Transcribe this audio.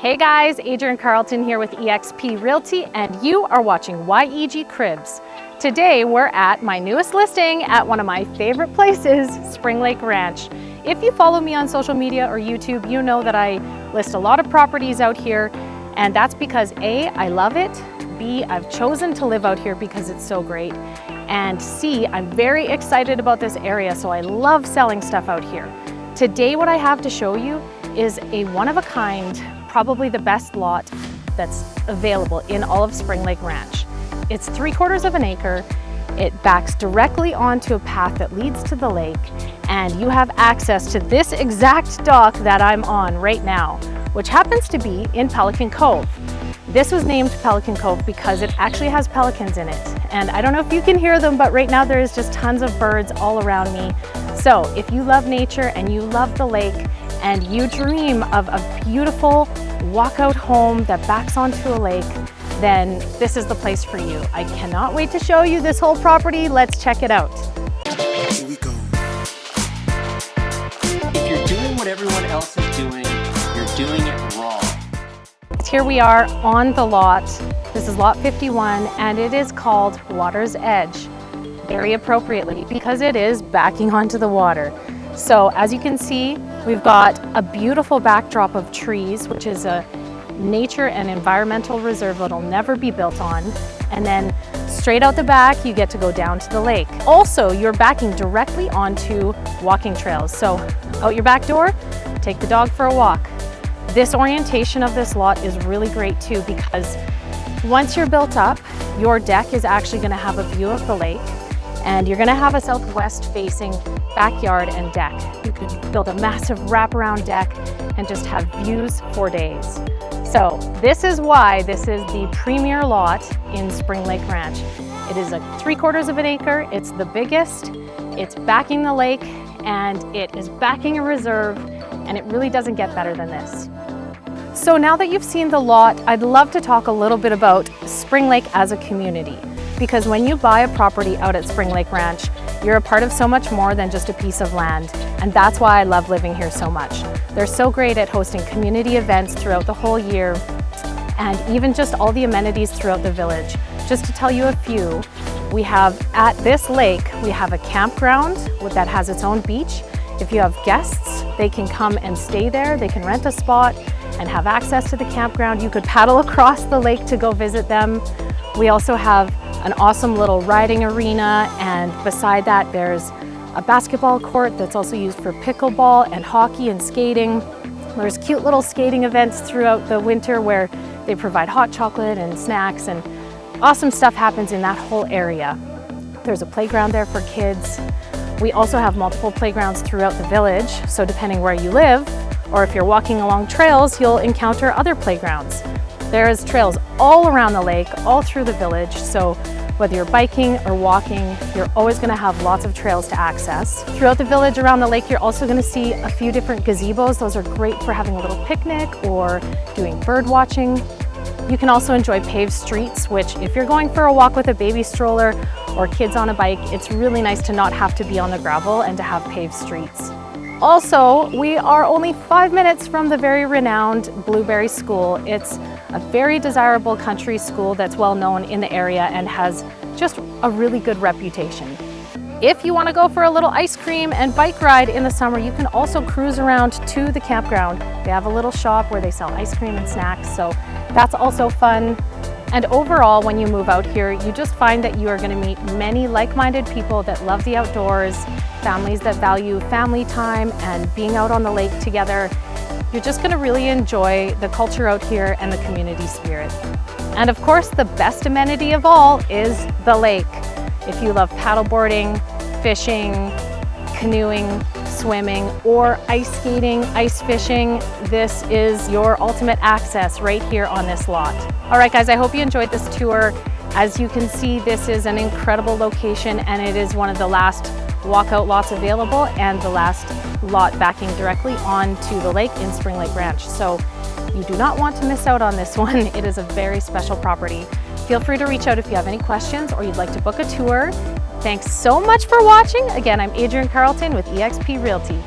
Hey guys, Adrian Carlton here with eXp Realty, and you are watching YEG Cribs. Today we're at my newest listing at one of my favorite places, Spring Lake Ranch. If you follow me on social media or YouTube, you know that I list a lot of properties out here, and that's because A, I love it, B, I've chosen to live out here because it's so great, and C, I'm very excited about this area, so I love selling stuff out here. Today what I have to show you is a one-of-a-kind, probably the best lot that's available in all of Spring Lake Ranch. It's 3/4 of an acre. It backs directly onto a path that leads to the lake, and you have access to this exact dock that I'm on right now, which happens to be in Pelican Cove. This was named Pelican Cove because it actually has pelicans in it. And I don't know if you can hear them, but right now there's just tons of birds all around me. So if you love nature and you love the lake and you dream of a beautiful walkout home that backs onto a lake, then this is the place for you. I cannot wait to show you this whole property. Let's check it out. Here we go. If you're doing what everyone else is doing, you're doing it wrong. Here we are on the lot. This is lot 51 and it is called Water's Edge, very appropriately because it is backing onto the water. So as you can see, we've got a beautiful backdrop of trees, which is a nature and environmental reserve that'll never be built on. And then straight out the back, you get to go down to the lake. Also, you're backing directly onto walking trails. So out your back door, take the dog for a walk. This orientation of this lot is really great too, because once you're built up, your deck is actually going to have a view of the lake, and you're going to have a southwest facing backyard and deck. You could build a massive wraparound deck and just have views for days. So this is why this is the premier lot in Spring Lake Ranch. It is a 3/4 of an acre. It's the biggest. It's backing the lake and it is backing a reserve, and it really doesn't get better than this. So now that you've seen the lot, I'd love to talk a little bit about Spring Lake as a community. Because when you buy a property out at Spring Lake Ranch, you're a part of so much more than just a piece of land. And that's why I love living here so much. They're so great at hosting community events throughout the whole year, and even just all the amenities throughout the village. Just to tell you a few, we have at this lake, we have a campground that has its own beach. If you have guests, they can come and stay there. They can rent a spot and have access to the campground. You could paddle across the lake to go visit them. We also have an awesome little riding arena, and beside that there's a basketball court that's also used for pickleball and hockey and skating. There's cute little skating events throughout the winter where they provide hot chocolate and snacks, and awesome stuff happens in that whole area. There's a playground there for kids. We also have multiple playgrounds throughout the village, so depending where you live, or if you're walking along trails, you'll encounter other playgrounds. There's trails all around the lake, all through the village, so whether you're biking or walking, you're always going to have lots of trails to access. Throughout the village around the lake, you're also going to see a few different gazebos. Those are great for having a little picnic or doing bird watching. You can also enjoy paved streets, which if you're going for a walk with a baby stroller or kids on a bike, it's really nice to not have to be on the gravel and to have paved streets. Also, we are only 5 minutes from the very renowned Blueberry School. It's a very desirable country school that's well known in the area and has just a really good reputation. If you want to go for a little ice cream and bike ride in the summer, you can also cruise around to the campground. They have a little shop where they sell ice cream and snacks, so that's also fun. And overall, when you move out here, you just find that you are going to meet many like-minded people that love the outdoors, families that value family time and being out on the lake together. You're just going to really enjoy the culture out here and the community spirit. And of course, the best amenity of all is the lake. If you love paddleboarding, fishing, canoeing, swimming, or ice skating, ice fishing, this is your ultimate access right here on this lot. All right, guys, I hope you enjoyed this tour. As you can see, this is an incredible location, and it is one of the last walkout lots available and the last lot backing directly onto the lake in Spring Lake Ranch. So you do not want to miss out on this one. It is a very special property. Feel free to reach out if you have any questions or you'd like to book a tour. Thanks so much for watching. Again, I'm Adrian Carlton with eXp Realty.